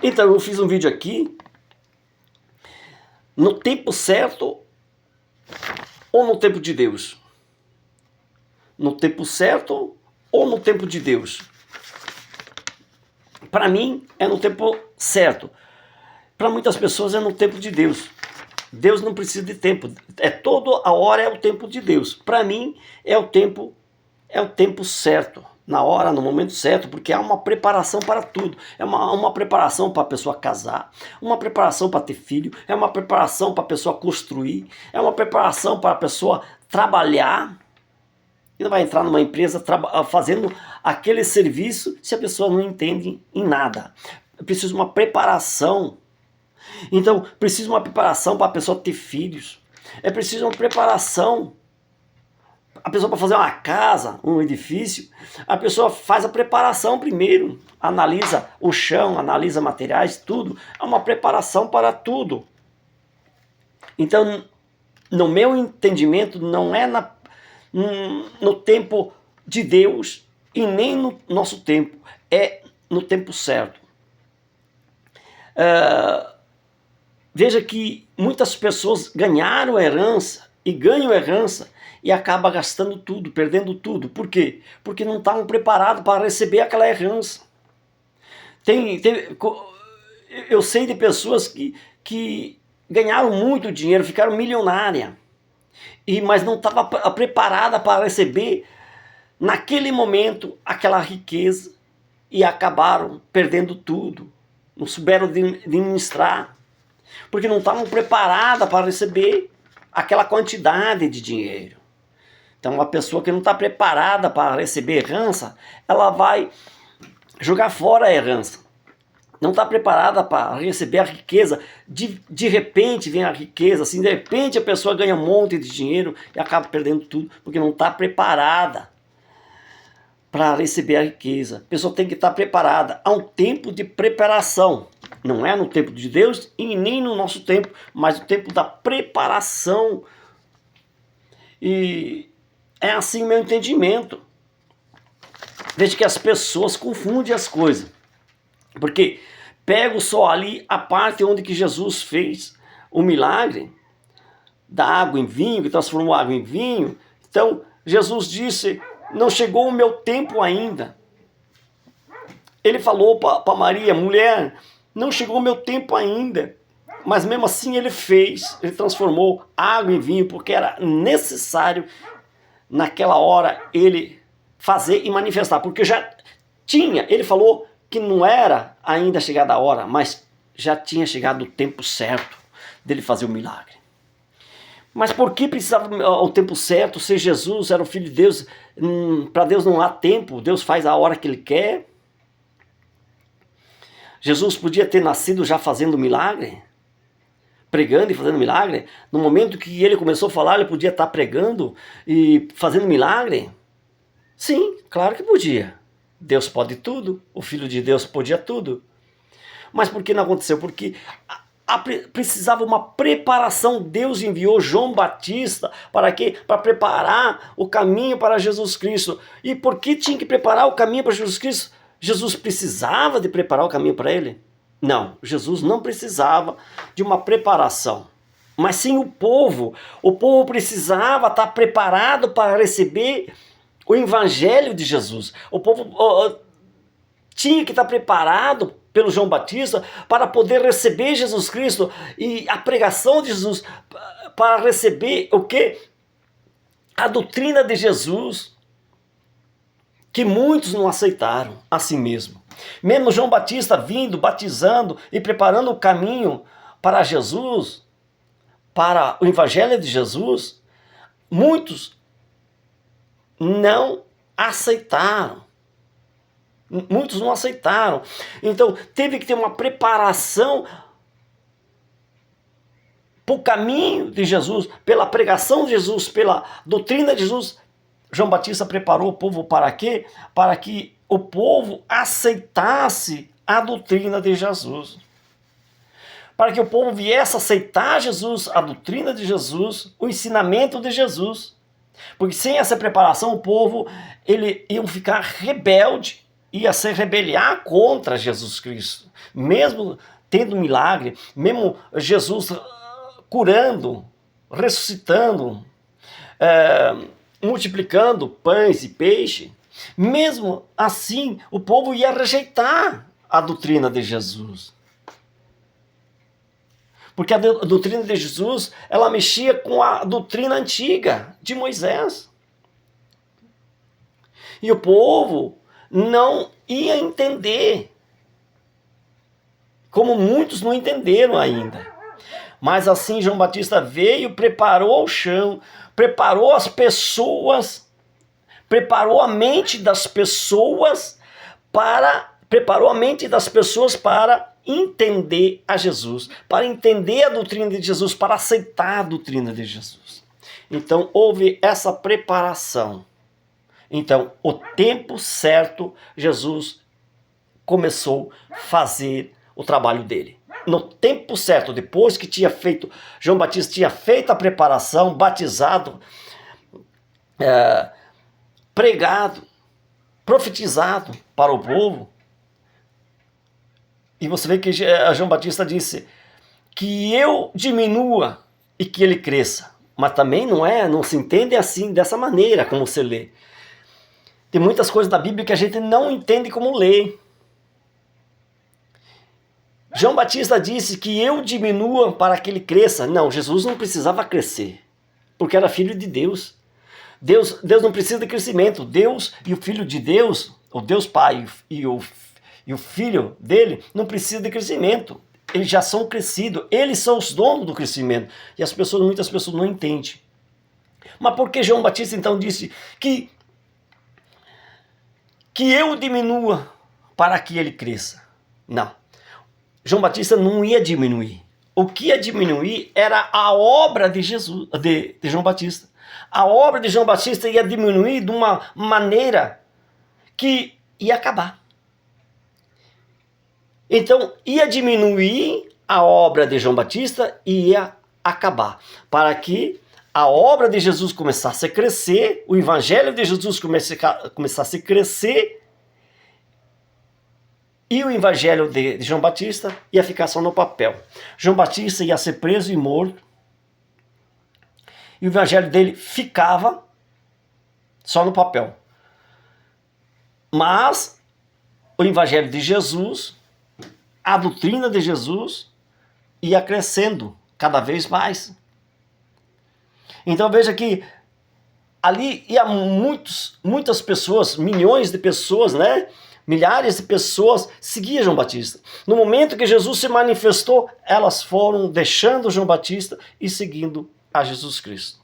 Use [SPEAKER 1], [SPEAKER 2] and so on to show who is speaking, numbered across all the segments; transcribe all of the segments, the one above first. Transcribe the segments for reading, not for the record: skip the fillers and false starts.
[SPEAKER 1] Então eu fiz um vídeo aqui, no tempo certo ou no tempo de Deus? No tempo certo ou no tempo de Deus? Para mim é no tempo certo. Para muitas pessoas é no tempo de Deus. Deus não precisa de tempo. Toda a hora é o tempo de Deus. Para mim é o tempo certo. Na hora, no momento certo, porque há uma preparação para tudo. É uma preparação para a pessoa casar, uma preparação para ter filho, é uma preparação para a pessoa construir, é uma preparação para a pessoa trabalhar. E não vai entrar numa empresa fazendo aquele serviço se a pessoa não entende em nada. Precisa de uma preparação. Então, precisa de uma preparação para a pessoa ter filhos. É preciso uma preparação. A pessoa para fazer uma casa, um edifício, a pessoa faz a preparação primeiro. Analisa o chão, analisa materiais, tudo. É uma preparação para tudo. Então, no meu entendimento, não é no tempo de Deus e nem no nosso tempo. É no tempo certo. Veja que muitas pessoas ganharam herança e ganham herança e acabam gastando tudo, perdendo tudo. Por quê? Porque não estavam preparados para receber aquela herança. Eu sei de pessoas que ganharam muito dinheiro, ficaram milionárias, mas não estavam preparadas para receber naquele momento aquela riqueza e acabaram perdendo tudo. Não souberam administrar, porque não estavam preparadas para receber aquela quantidade de dinheiro. Então, uma pessoa que não está preparada para receber herança, ela vai jogar fora a herança. Não está preparada para receber a riqueza. De repente vem a riqueza, assim, de repente a pessoa ganha um monte de dinheiro e acaba perdendo tudo, porque não está preparada para receber a riqueza. A pessoa tem que estar preparada. Há um tempo de preparação. Não é no tempo de Deus e nem no nosso tempo, mas o tempo da preparação. E é assim o meu entendimento. Veja que as pessoas confundem as coisas. Porque pego só ali a parte onde que Jesus fez o milagre da água em vinho, que transformou a água em vinho. Então Jesus disse, não chegou o meu tempo ainda. Ele falou para Maria, mulher, não chegou o meu tempo ainda. Mas mesmo assim ele transformou água em vinho, porque era necessário naquela hora ele fazer e manifestar, porque já tinha, ele falou que não era ainda chegada a hora, mas já tinha chegado o tempo certo dele fazer o milagre. Mas por que precisava o tempo certo? Se Jesus era o Filho de Deus, para Deus não há tempo, Deus faz a hora que Ele quer. Jesus podia ter nascido já fazendo milagre, pregando e fazendo milagre. No momento que Ele começou a falar, Ele podia estar pregando e fazendo milagre? Sim, claro que podia. Deus pode tudo, o Filho de Deus podia tudo. Mas por que não aconteceu? Porque precisava uma preparação. Deus enviou João Batista para quê? Para preparar o caminho para Jesus Cristo. E por que tinha que preparar o caminho para Jesus Cristo? Jesus precisava de preparar o caminho para ele? Não, Jesus não precisava de uma preparação. Mas sim o povo. O povo precisava estar preparado para receber o evangelho de Jesus. O povo tinha que estar preparado pelo João Batista para poder receber Jesus Cristo e a pregação de Jesus, para receber o quê? A doutrina de Jesus, que muitos não aceitaram a si mesmo. Mesmo João Batista vindo, batizando e preparando o caminho para Jesus, para o evangelho de Jesus, muitos não aceitaram. Muitos não aceitaram. Então teve que ter uma preparação para o caminho de Jesus, pela pregação de Jesus, pela doutrina de Jesus. João Batista preparou o povo para quê? Para que o povo aceitasse a doutrina de Jesus. Para que o povo viesse a aceitar Jesus, a doutrina de Jesus, o ensinamento de Jesus. Porque sem essa preparação o povo, iam ficar rebelde ia se rebeliar contra Jesus Cristo. Mesmo tendo milagre, mesmo Jesus curando, ressuscitando, multiplicando pães e peixe, mesmo assim o povo ia rejeitar a doutrina de Jesus. Porque a doutrina de Jesus, ela mexia com a doutrina antiga de Moisés. E o povo não ia entender, como muitos não entenderam ainda. Mas assim João Batista veio, preparou o chão, preparou as pessoas, preparou a mente das pessoas para entender a Jesus, para entender a doutrina de Jesus, para aceitar a doutrina de Jesus. Então houve essa preparação. Então, o tempo certo, Jesus começou a fazer o trabalho dele. No tempo certo, depois que João Batista tinha feito a preparação, batizado, pregado, profetizado para o povo. E você vê que João Batista disse que eu diminua e que ele cresça. Mas também não se entende assim, dessa maneira como você lê. Tem muitas coisas da Bíblia que a gente não entende como ler. João Batista disse que eu diminua para que ele cresça. Não, Jesus não precisava crescer, porque era filho de Deus. Deus não precisa de crescimento. Deus e o Filho de Deus, o Deus Pai e o Filho dele, não precisa de crescimento. Eles já são crescidos. Eles são os donos do crescimento. E muitas pessoas não entendem. Mas por que João Batista então disse que eu diminua para que ele cresça? Não. João Batista não ia diminuir. O que ia diminuir era a obra de Jesus, de João Batista. A obra de João Batista ia diminuir de uma maneira que ia acabar. Então, ia diminuir a obra de João Batista e ia acabar. Para que a obra de Jesus começasse a crescer, o evangelho de Jesus começasse a crescer, e o evangelho de João Batista ia ficar só no papel. João Batista ia ser preso e morto, e o evangelho dele ficava só no papel. Mas o evangelho de Jesus, a doutrina de Jesus, ia crescendo cada vez mais. Então veja que ali ia muitas pessoas, milhões de pessoas, né? Milhares de pessoas seguiam João Batista. No momento que Jesus se manifestou, elas foram deixando João Batista e seguindo a Jesus Cristo.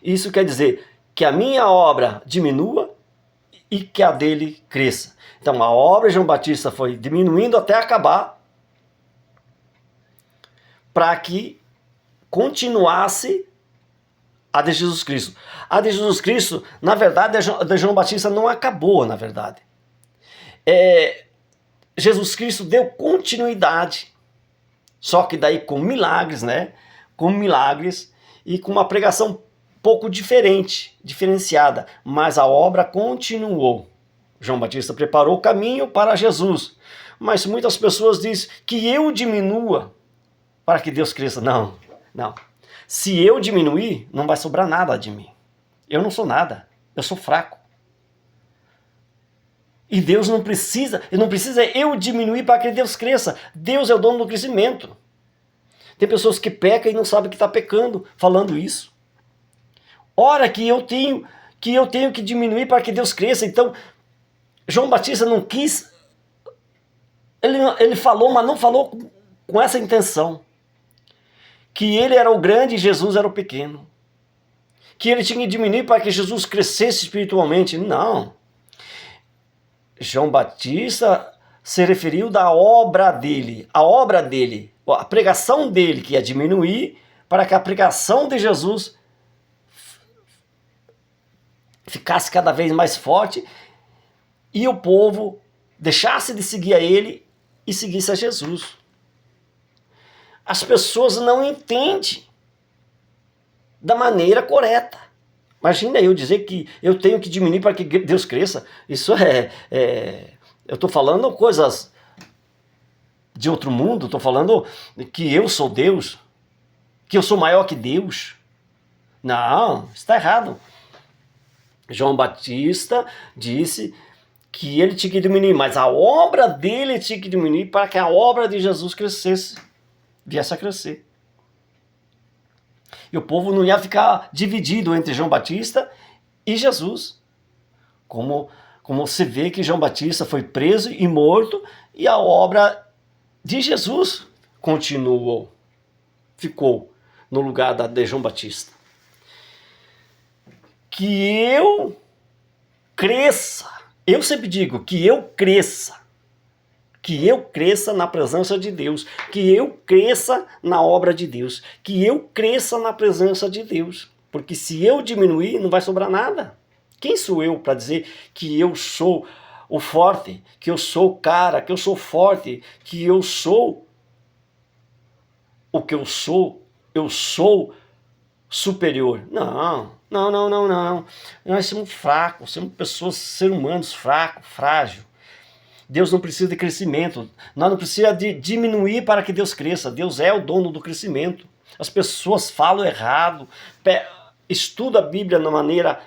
[SPEAKER 1] Isso quer dizer que a minha obra diminua e que a dele cresça. Então a obra de João Batista foi diminuindo até acabar, para que continuasse a de Jesus Cristo. A de Jesus Cristo, na verdade, a de João Batista não acabou, na verdade. Jesus Cristo deu continuidade, só que daí com milagres, né? Com milagres e com uma pregação pouco diferenciada, mas a obra continuou. João Batista preparou o caminho para Jesus, mas muitas pessoas dizem que eu diminua para que Deus cresça. Não. Se eu diminuir, não vai sobrar nada de mim. Eu não sou nada, eu sou fraco. E Deus não precisa eu diminuir para que Deus cresça. Deus é o dono do crescimento. Tem pessoas que pecam e não sabem que está pecando, falando isso. Ora que eu tenho que diminuir para que Deus cresça. Então, João Batista não quis, ele falou, mas não falou com essa intenção. Que ele era o grande e Jesus era o pequeno. Que ele tinha que diminuir para que Jesus crescesse espiritualmente. Não. João Batista se referiu da obra dele. A pregação dele que ia diminuir para que a pregação de Jesus ficasse cada vez mais forte e o povo deixasse de seguir a ele e seguisse a Jesus. As pessoas não entendem da maneira correta Imagina eu dizer que eu tenho que diminuir para que Deus cresça. Isso eu estou falando coisas de outro mundo, estou falando que eu sou Deus, que eu sou maior que Deus. Não, está errado. João Batista disse que ele tinha que diminuir, mas a obra dele tinha que diminuir para que a obra de Jesus crescesse, viesse a crescer. E o povo não ia ficar dividido entre João Batista e Jesus. Como se vê que João Batista foi preso e morto e a obra de Jesus continuou, ficou no lugar de João Batista. Que eu cresça, eu sempre digo que eu cresça na presença de Deus, que eu cresça na obra de Deus, que eu cresça na presença de Deus, porque se eu diminuir não vai sobrar nada. Quem sou eu para dizer que eu sou o forte, que eu sou o cara, que eu sou forte, que eu sou o que eu sou superior? Não. Nós somos fracos, somos pessoas, seres humanos fracos, frágeis. Deus não precisa de crescimento, nós não precisamos de diminuir para que Deus cresça. Deus é o dono do crescimento. As pessoas falam errado, estudam a Bíblia de uma maneira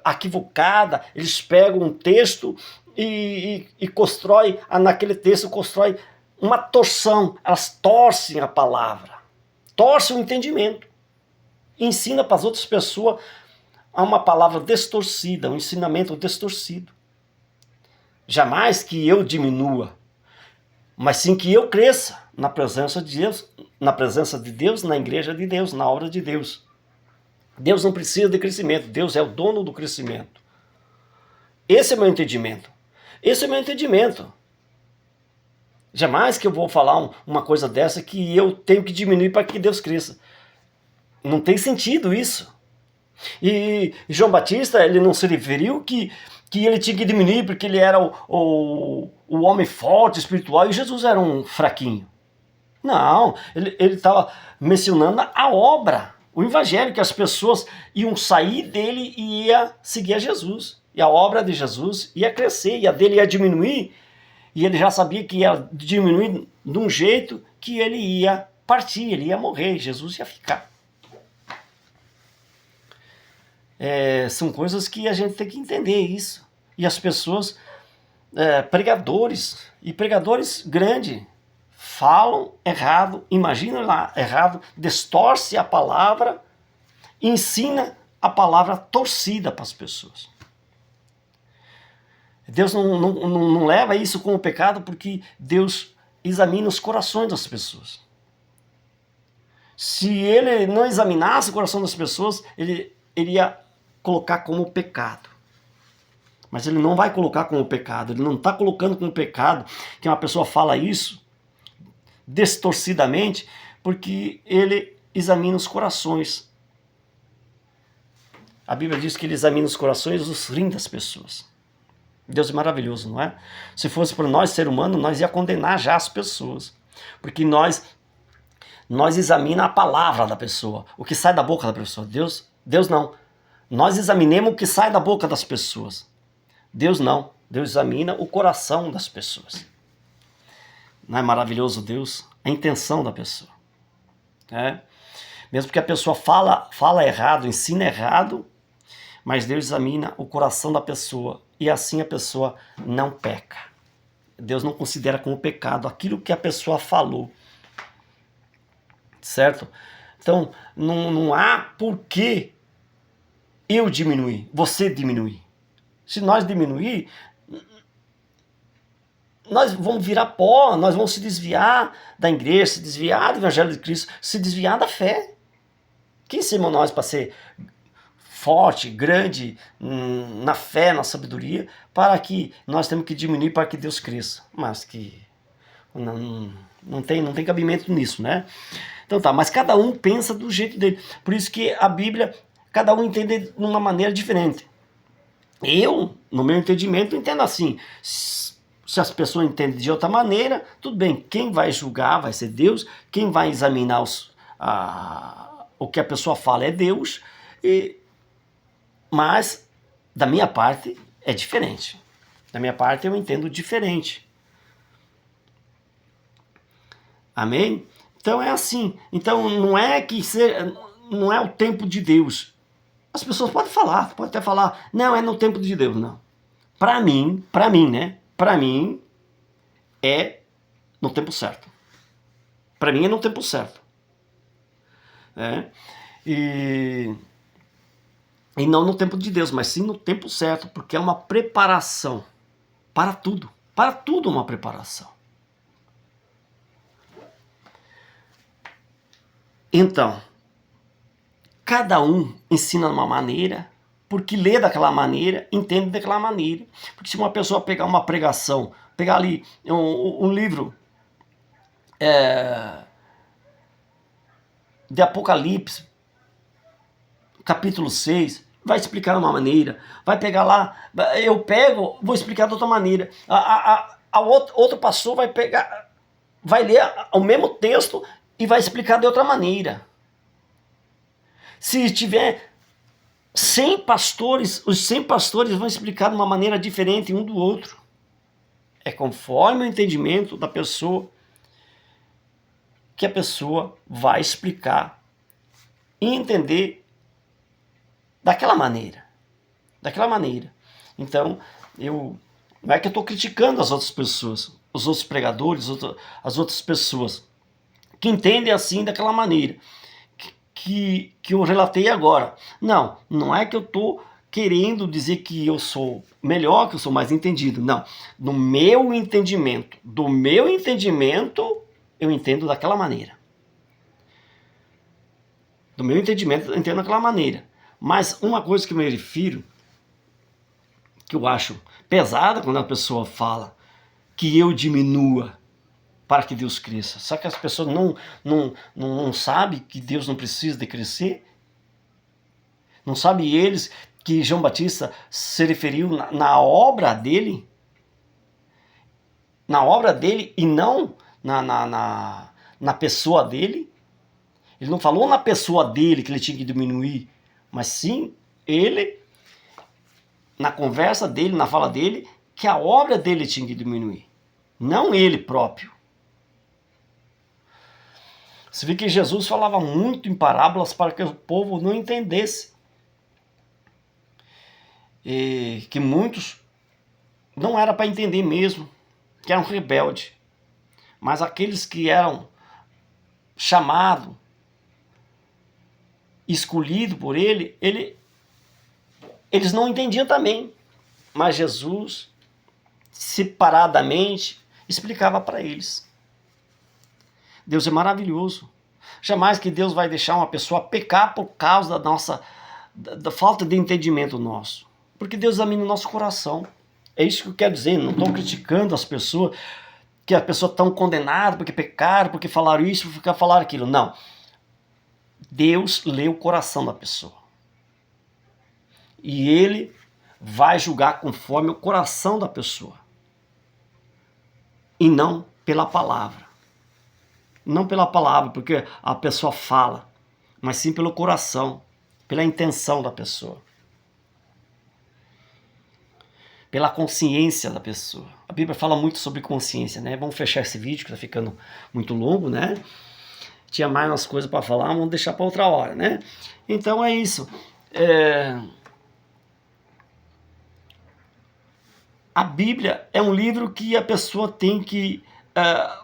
[SPEAKER 1] equivocada, eles pegam um texto e constrói, naquele texto constrói uma torção, elas torcem a palavra, torcem o entendimento, ensina para as outras pessoas a uma palavra distorcida, um ensinamento distorcido. Jamais que eu diminua, mas sim que eu cresça na presença de Deus, na igreja de Deus, na obra de Deus. Deus não precisa de crescimento, Deus é o dono do crescimento. Esse é meu entendimento. Jamais que eu vou falar uma coisa dessa que eu tenho que diminuir para que Deus cresça. Não tem sentido isso. E João Batista, ele não se referiu que ele tinha que diminuir porque ele era o homem forte, espiritual, e Jesus era um fraquinho. Não, ele estava mencionando a obra, o evangelho, que as pessoas iam sair dele e ia seguir a Jesus. E a obra de Jesus ia crescer, e a dele ia diminuir, e ele já sabia que ia diminuir de um jeito que ele ia partir, ele ia morrer, Jesus ia ficar. São coisas que a gente tem que entender isso. E as pessoas, pregadores grandes, falam errado, imaginam lá errado, distorce a palavra, ensina a palavra torcida para as pessoas. Deus não leva isso como pecado, porque Deus examina os corações das pessoas. Se ele não examinasse o coração das pessoas, ele ia colocar como pecado. Mas ele não vai colocar como pecado, ele não está colocando como pecado que uma pessoa fala isso distorcidamente, porque ele examina os corações. A Bíblia diz que ele examina os corações e os rins das pessoas. Deus é maravilhoso, não é? Se fosse para nós, ser humano, nós ia condenar já as pessoas, porque nós examina a palavra da pessoa, o que sai da boca da pessoa. Deus não. Nós examinemos o que sai da boca das pessoas. Deus não. Deus examina o coração das pessoas. Não é maravilhoso Deus? A intenção da pessoa. Mesmo que a pessoa fala errado, ensina errado, mas Deus examina o coração da pessoa e assim a pessoa não peca. Deus não considera como pecado aquilo que a pessoa falou. Certo? Então, não há por que eu diminuir, você diminuir. Se nós diminuir, nós vamos virar pó, nós vamos se desviar da igreja, se desviar do evangelho de Cristo, se desviar da fé. Quem somos nós para ser forte, grande na fé, na sabedoria, para que nós temos que diminuir para que Deus cresça? Mas que não tem cabimento nisso, né? Então tá, mas cada um pensa do jeito dele. Por isso que a Bíblia, cada um entende de uma maneira diferente. Eu, no meu entendimento, entendo assim. Se as pessoas entendem de outra maneira, tudo bem. Quem vai julgar vai ser Deus. Quem vai examinar o que a pessoa fala é Deus. E Mas, da minha parte, é diferente. Da minha parte, eu entendo diferente. Amém? Então é assim. Então não é que não é o tempo de Deus. As pessoas podem falar, podem até falar, não, é no tempo de Deus, não. Para mim, né? Para mim é no tempo certo. Para mim é no tempo certo. E não no tempo de Deus, mas sim no tempo certo, porque é uma preparação para tudo. Para tudo uma preparação. Então, cada um ensina de uma maneira, porque lê daquela maneira, entende daquela maneira. Porque se uma pessoa pegar uma pregação, pegar ali um livro de Apocalipse, capítulo 6, vai explicar de uma maneira, vai pegar lá, eu pego, vou explicar de outra maneira. Outro pastor vai pegar, vai ler o mesmo texto e vai explicar de outra maneira. Se tiver 100 pastores, os 100 pastores vão explicar de uma maneira diferente um do outro. É conforme o entendimento da pessoa que a pessoa vai explicar e entender daquela maneira. Daquela maneira. Então, não é que eu estou criticando as outras pessoas, os outros pregadores, as outras pessoas que entendem assim daquela maneira que eu relatei agora. Não é que eu estou querendo dizer que eu sou melhor, que eu sou mais entendido. Não. Do meu entendimento, eu entendo daquela maneira. Do meu entendimento, eu entendo daquela maneira. Mas uma coisa que eu me refiro, que eu acho pesada quando a pessoa fala que eu diminua para que Deus cresça. Só que as pessoas não sabem que Deus não precisa de crescer? Não sabem eles que João Batista se referiu na obra dele? Na obra dele e não na pessoa dele? Ele não falou na pessoa dele que ele tinha que diminuir, mas sim ele, na conversa dele, na fala dele, que a obra dele tinha que diminuir, não ele próprio. Você vê que Jesus falava muito em parábolas para que o povo não entendesse. E que muitos não era para entender mesmo, que eram rebeldes. Mas aqueles que eram chamados, escolhidos por ele, eles não entendiam também. Mas Jesus, separadamente, explicava para eles. Deus é maravilhoso. Jamais que Deus vai deixar uma pessoa pecar por causa da falta de entendimento nosso. Porque Deus examina o nosso coração. É isso que eu quero dizer. Não estou criticando as pessoas, que as pessoas estão condenadas porque pecaram, porque falaram isso, porque falaram aquilo. Não. Deus lê o coração da pessoa. E Ele vai julgar conforme o coração da pessoa. E não pela palavra. Não pela palavra, porque a pessoa fala, mas sim pelo coração, pela intenção da pessoa. Pela consciência da pessoa. A Bíblia fala muito sobre consciência, né? Vamos fechar esse vídeo que está ficando muito longo, né? Tinha mais umas coisas para falar, vamos deixar para outra hora, né? Então é isso. A Bíblia é um livro que a pessoa tem que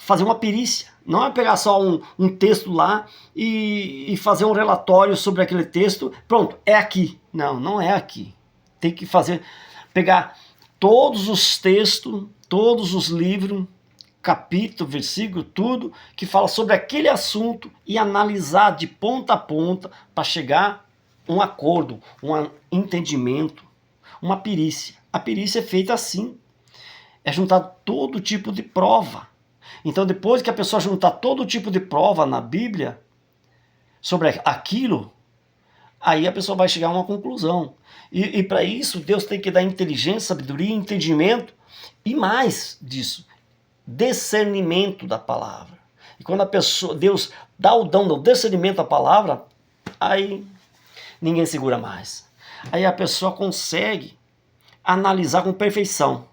[SPEAKER 1] fazer uma perícia. Não é pegar só um texto lá e fazer um relatório sobre aquele texto. Pronto, é aqui. Não é aqui. Tem que pegar todos os textos, todos os livros, capítulo, versículo, tudo que fala sobre aquele assunto e analisar de ponta a ponta para chegar a um acordo, um entendimento, uma perícia. A perícia é feita assim. É juntar todo tipo de prova. Então, depois que a pessoa juntar todo tipo de prova na Bíblia sobre aquilo, aí a pessoa vai chegar a uma conclusão. E para isso, Deus tem que dar inteligência, sabedoria, entendimento e mais disso, discernimento da palavra. E quando Deus dá o dom do discernimento da palavra, aí ninguém segura mais. aí a pessoa consegue analisar com perfeição.